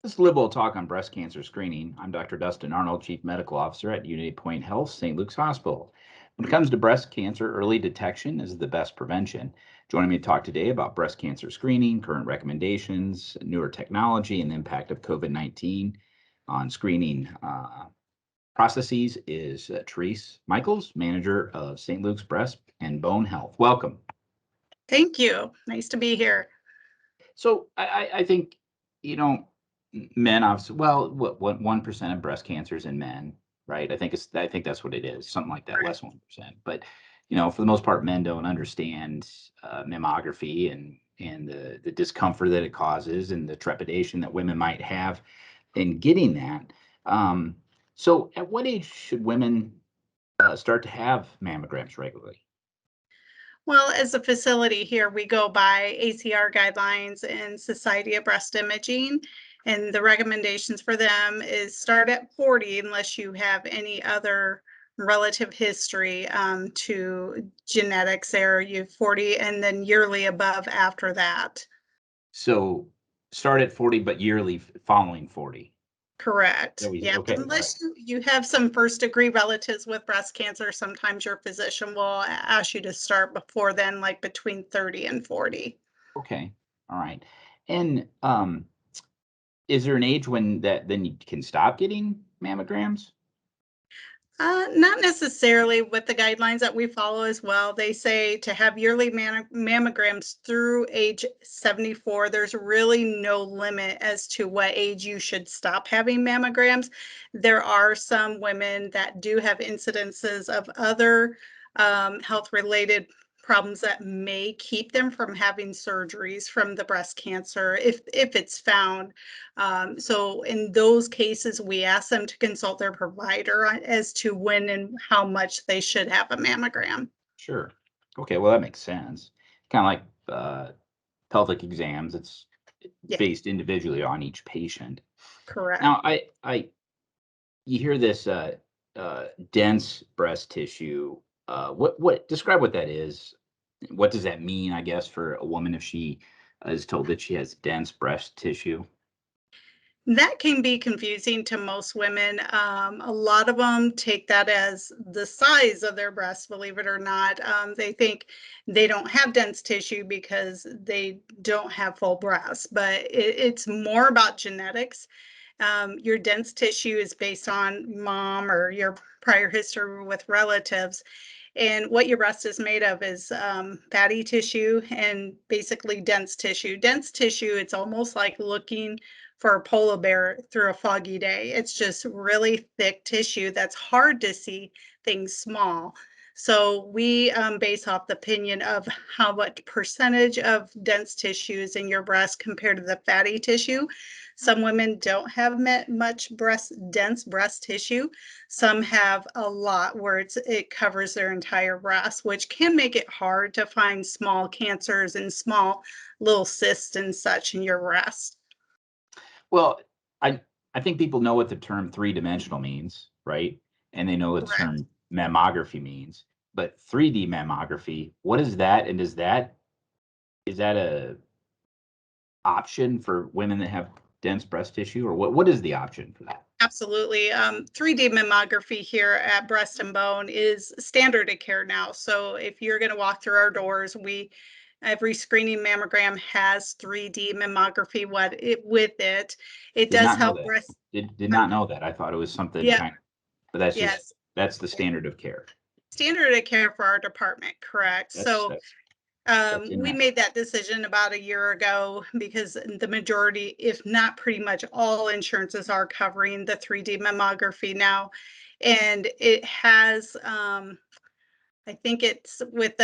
This is LiveWell Talk on breast cancer screening. I'm Dr. Dustin Arnold, Chief Medical Officer at Unity Point Health, St. Luke's Hospital. When it comes to breast cancer, early detection is the best prevention. Joining me to talk today about breast cancer screening, current recommendations, newer technology, and the impact of COVID-19 on screening processes is Therese Michels, Manager of St. Luke's Breast and Bone Health. Welcome. Thank you. Nice to be here. So I think, men obviously, well, what 1% of breast cancer is in men, right? I think that's what it is, something like that, less than 1%. But for the most part, men don't understand mammography and the discomfort that it causes and the trepidation that women might have in getting that. So at what age should women start to have mammograms regularly? Well, as a facility here, we go by ACR guidelines and Society of Breast Imaging. And the recommendations for them is start at 40 unless you have any other relative history to genetics there. You have 40 and then yearly above after that. So start at 40, but yearly following 40. Correct. Okay. Yeah, unless you have some first degree relatives with breast cancer, sometimes your physician will ask you to start before then, like between 30 and 40. Okay. All right. And is there an age when then you can stop getting mammograms? Not necessarily with the guidelines that we follow as well. They say to have yearly mammograms through age 74. There's really no limit as to what age you should stop having mammograms. There are some women that do have incidences of other health-related problems that may keep them from having surgeries from the breast cancer if it's found. So in those cases, we ask them to consult their provider as to when and how much they should have a mammogram. Sure. Okay. Well, that makes sense. Kind of like pelvic exams. It's Yeah, based individually on each patient. correct. Now, you hear this dense breast tissue. What describe what that is? What does that mean, I guess, for a woman if she is told that she has dense breast tissue? That can be confusing to most women. A lot of them take that as the size of their breast, believe it or not. They think they don't have dense tissue because they don't have full breasts, but it's more about genetics. Your dense tissue is based on mom or your prior history with relatives. And what your breast is made of is fatty tissue and basically dense tissue. Dense tissue, it's almost like looking for a polar bear through a foggy day. It's just really thick tissue that's hard to see things small. So we base off the opinion of how much percentage of dense tissue is in your breast compared to the fatty tissue. Some women don't have much dense breast tissue. Some have a lot where it covers their entire breast, which can make it hard to find small cancers and small little cysts and such in your breast. Well, I think people know what the term three-dimensional means, right? And they know what the Correct. term mammography means. But 3D mammography, what is that? And is that a option for women that have dense breast tissue, or what is the option for that? Absolutely. 3D mammography here at Breast and Bone is standard of care now. So if you're going to walk through our doors, every screening mammogram has 3D mammography with it. It Did does not know help that. breast. Did not know that. I thought it was something Yeah, kind of, but yes. that's the standard of care. Standard of care for our department, correct. That's So that's that's in we that. made that decision about a year ago because the majority, if not pretty much all insurances are covering the 3D mammography now. And it has, I think it's with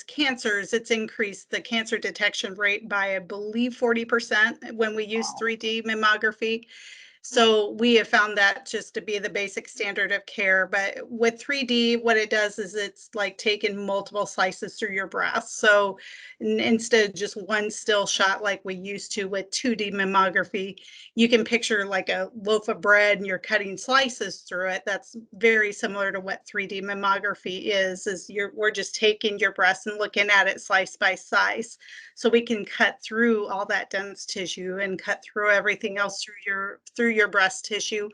cancers, it's increased the cancer detection rate by, I believe, 40% when we use Wow. 3D mammography. So we have found that just to be the basic standard of care. But with 3D, what it does is it's like taking multiple slices through your breast. So instead of just one still shot like we used to with 2D mammography, you can picture like a loaf of bread and you're cutting slices through it. That's very similar to what 3D mammography is we're just taking your breast and looking at it slice by slice. So we can cut through all that dense tissue and cut through everything else through your breast tissue.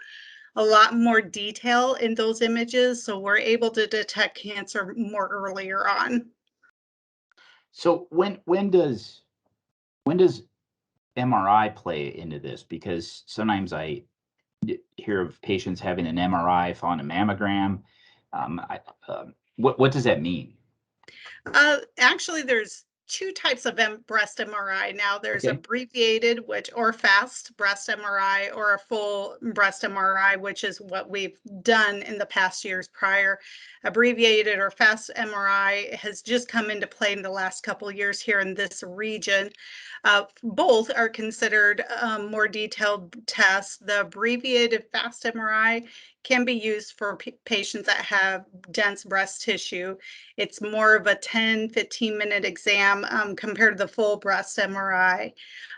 A lot more detail in those images, so we're able to detect cancer more earlier on. So when does MRI play into this? Because sometimes I hear of patients having an MRI following a mammogram. What does that mean? Actually, there's two types of breast MRI now. There's Okay. abbreviated, which or fast breast MRI, or a full breast MRI, which is what we've done in the past years prior. Abbreviated or fast MRI has just come into play in the last couple of years here in this region. Both are considered more detailed tests. The abbreviated fast MRI can be used for patients that have dense breast tissue. It's more of a 10-15 minute exam compared to the full breast MRI.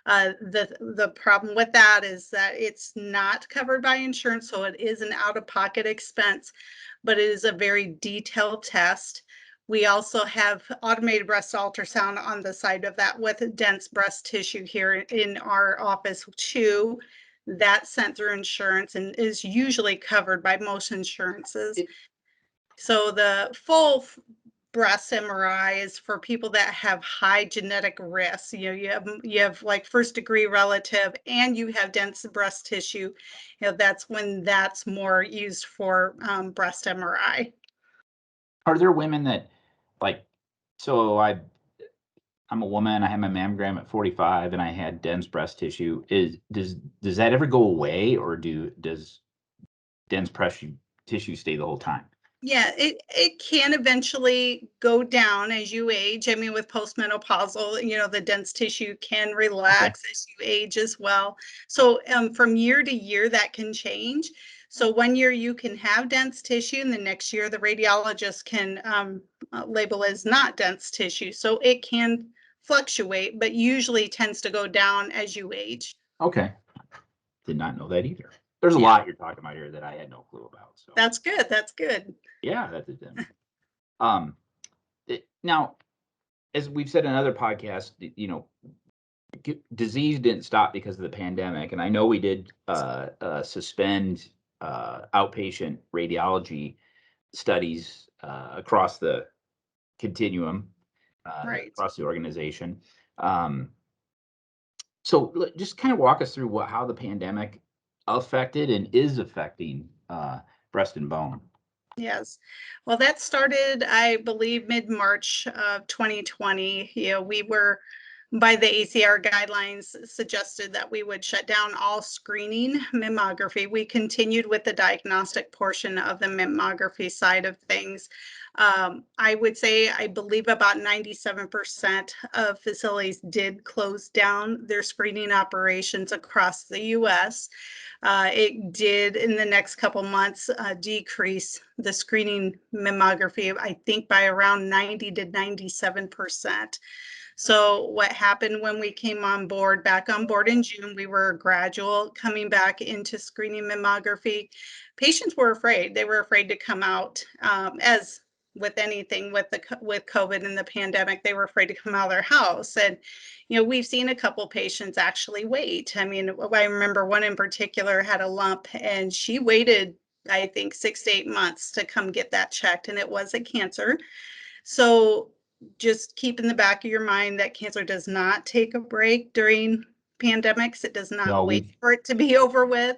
The problem with that is that it's not covered by insurance, so it is an out-of-pocket expense, but it is a very detailed test. We also have automated breast ultrasound on the side of that with dense breast tissue here in our office too. That's sent through insurance and is usually covered by most insurances. It, So the full breast MRI is for people that have high genetic risk. You have like first degree relative and you have dense breast tissue. That's when that's more used for breast MRI. are there women that like so I'm a woman, I had my mammogram at 45 and I had dense breast tissue. Does that ever go away or does dense breast tissue stay the whole time? Yeah, it can eventually go down as you age. I mean, with postmenopausal, the dense tissue can Okay. relax as you age as well. So from year to year, that can change. So one year you can have dense tissue, and the next year the radiologist can label as not dense tissue. So it can fluctuate, but usually tends to go down as you age. Okay. Did not know that either. There's a Yeah, lot you're talking about here that I had no clue about. So that's good. That's good. yeah, that's it then. Um, now, as we've said in other podcasts, disease didn't stop because of the pandemic, and I know we did suspend outpatient radiology studies across the continuum, Right. across the organization. Um, so just kind of walk us through how the pandemic affected and is affecting breast and bone. Yes. Well, that started, I believe, mid-March of 2020. We were, by the ACR guidelines, suggested that we would shut down all screening mammography. We continued with the diagnostic portion of the mammography side of things. I would say, I believe about 97% of facilities did close down their screening operations across the US. It did in the next couple months decrease the screening mammography, I think by around 90 to 97%. So what happened when we came back on board in June, we were gradual coming back into screening mammography. Patients were afraid. They were afraid to come out, as with anything with COVID and the pandemic, they were afraid to come out of their house. And, we've seen a couple patients actually wait. I mean, I remember one in particular had a lump and she waited, I think, 6 to 8 months to come get that checked, and it was a cancer. So just keep in the back of your mind that cancer does not take a break during pandemics. It does not No, wait we for it to be over with.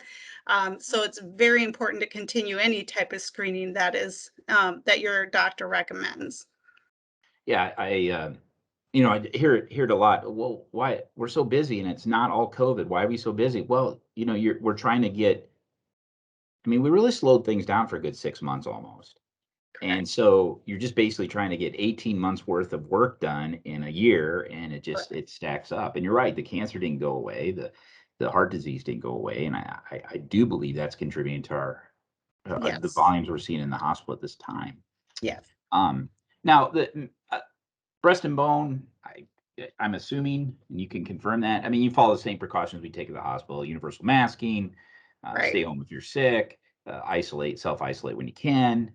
So it's very important to continue any type of screening that your doctor recommends. yeah, I hear it a lot. Well, why we're so busy and it's not all COVID. Why are we so busy? Well, we're trying to get. I mean, we really slowed things down for a good 6 months almost. And Correct. so you're just basically trying to get 18 months worth of work done in a year, and it Correct. stacks up. And you're right, the cancer didn't go away. the heart disease didn't go away, and I do believe that's contributing to the Yes. volumes we're seeing in the hospital at this time. Yes. Um, Now breast and bone, I'm assuming, and you can confirm that. I mean, you follow the same precautions we take at the hospital: universal masking, Right. stay home if you're sick, self isolate when you can,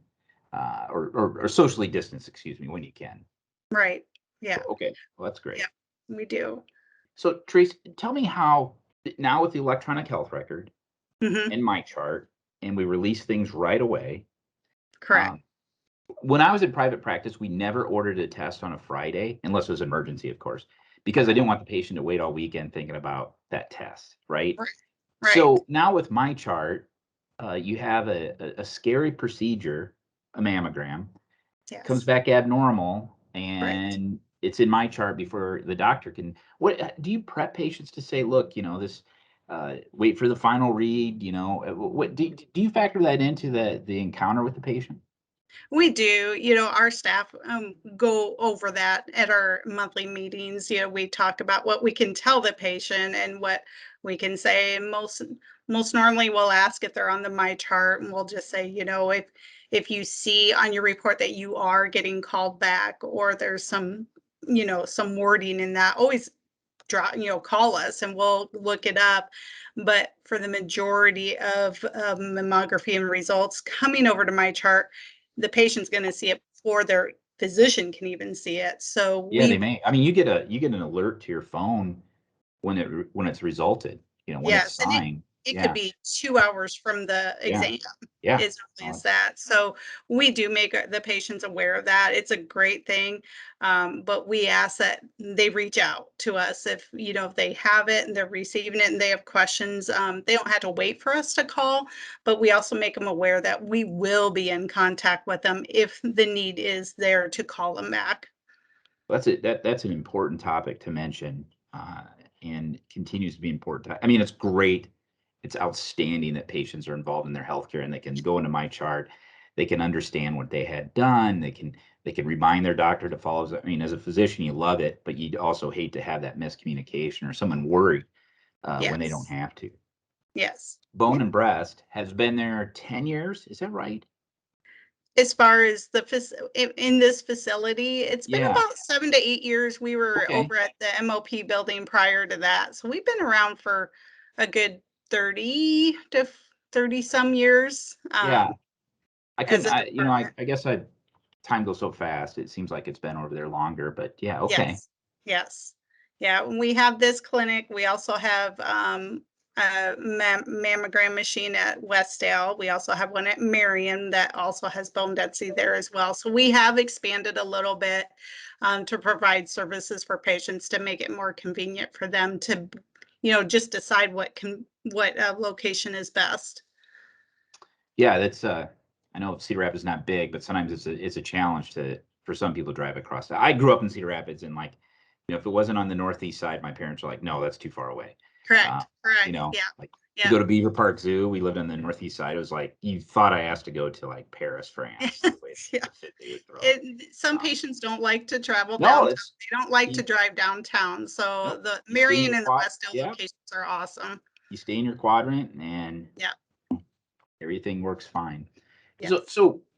or socially distance, excuse me, when you can. Right. Yeah. Okay, well that's Yeah. great. We do. So, Trace, tell me how now with the electronic health record Hmm. and my chart, and we release things right away. Correct. Um, when I was in private practice, we never ordered a test on a Friday, unless it was emergency, of course, because I didn't want the patient to wait all weekend thinking about that test, right? Right. Right. So now with my chart, you have a scary procedure, a mammogram, comes Yes. back abnormal, Right. and it's in my chart before the doctor can. What do you prep patients to say? Look, this. Wait for the final read. What do you factor that into the encounter with the patient? We do. Our staff go over that at our monthly meetings. We talk about what we can tell the patient and what we can say. And most normally we'll ask if they're on the my chart, and we'll just say, if you see on your report that you are getting called back, or there's some wording in that, always call us and we'll look it up. But for the majority of mammography and results coming over to my chart, the patient's going to see it before their physician can even see it. So Yeah, they we may. I mean, you get an alert to your phone when it's resulted. When it's Yes, and it signed. it could Yeah, be 2 hours from the yeah, exam, yeah. as early Oh, as that. So we do make the patients aware of that. It's a great thing, but we ask that they reach out to us if they have it and they're receiving it and they have questions. They don't have to wait for us to call, but we also make them aware that we will be in contact with them if the need is there to call them back. that's it. That's an important topic to mention, and continues to be important. I mean, it's great. It's outstanding that patients are involved in their healthcare and they can go into my chart. They can understand what they had done. They can remind their doctor to follow. I mean, as a physician, you love it, but you also hate to have that miscommunication or someone worry when they don't Yes, have to. yes. Bone and Breast has been there 10 years. Is that right? As far as in this facility, it's been Yeah. about 7 to 8 years. We were Okay. over at the MOP building prior to that. So we've been around for a good 30 to 30 some years Yeah. as a I department. guess time goes so fast. It seems like it's been over there longer, but yeah, okay. Yes, yes. Yeah, when we have this clinic, we also have a mammogram machine at Westdale. We also have one at Marion that also has bone density there as well. So we have expanded a little bit to provide services for patients to make it more convenient for them to, just decide what location is best. Yeah, that's I know Cedar Rapids is not big, but sometimes it's a challenge for some people to drive across that. I grew up in Cedar Rapids, and like, if it wasn't on the northeast side, my parents were like, no, that's too far away. Uh, Correct, correct. Yeah, like to yeah. go to Beaver Park Zoo, we lived on the northeast side. It was like you thought I asked to go to like Paris, France, the way Yeah. the fit they would throw. Some Um, patients don't like to travel no, downtown. it's They don't like to you, drive downtown. So nope. the You stay in Marion your and the quad. Westdale Yeah, locations are awesome. you stay in your quadrant, and Yeah. everything works fine. So,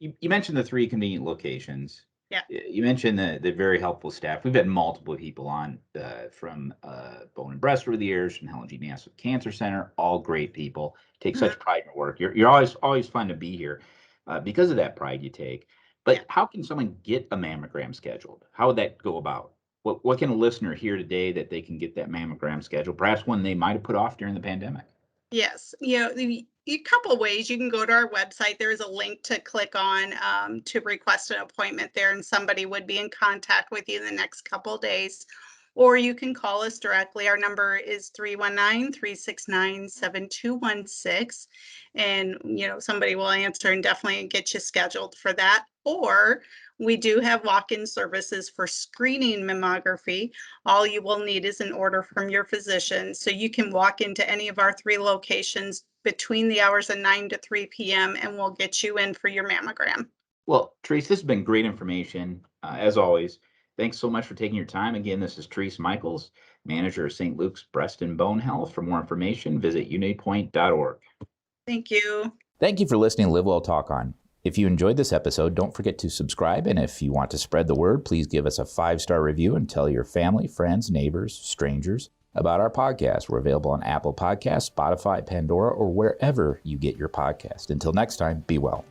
Yes. you mentioned the three convenient locations. Yeah. You mentioned the very helpful staff. We've had multiple people on from Bone and Breast over the years, from Helen G. Nassif Cancer Center. All great people. Take Mhm. such pride in your work. You're always fun to be here because of that pride you take. Yeah. But how can someone get a mammogram scheduled? How would that go about? What can a listener hear today that they can get that mammogram scheduled? Perhaps one they might have put off during the pandemic. Yes, a couple ways. You can go to our website. There is a link to click on to request an appointment there, and somebody would be in contact with you in the next couple days. Or you can call us directly. Our number is 319-369-7216. And somebody will answer and definitely get you scheduled for that. Or we do have walk-in services for screening mammography. All you will need is an order from your physician. So you can walk into any of our three locations between the hours of 9 to 3 p.m. and we'll get you in for your mammogram. Well, Therese, this has been great information, as always. Thanks so much for taking your time. Again, this is Therese Michels, manager of St. Luke's Breast and Bone Health. For more information, visit unitypoint.org. Thank you. Thank you for listening to LiveWell Talk On. If you enjoyed this episode, don't forget to subscribe. And if you want to spread the word, please give us a 5-star review and tell your family, friends, neighbors, strangers about our podcast. We're available on Apple Podcasts, Spotify, Pandora, or wherever you get your podcast. Until next time, be well.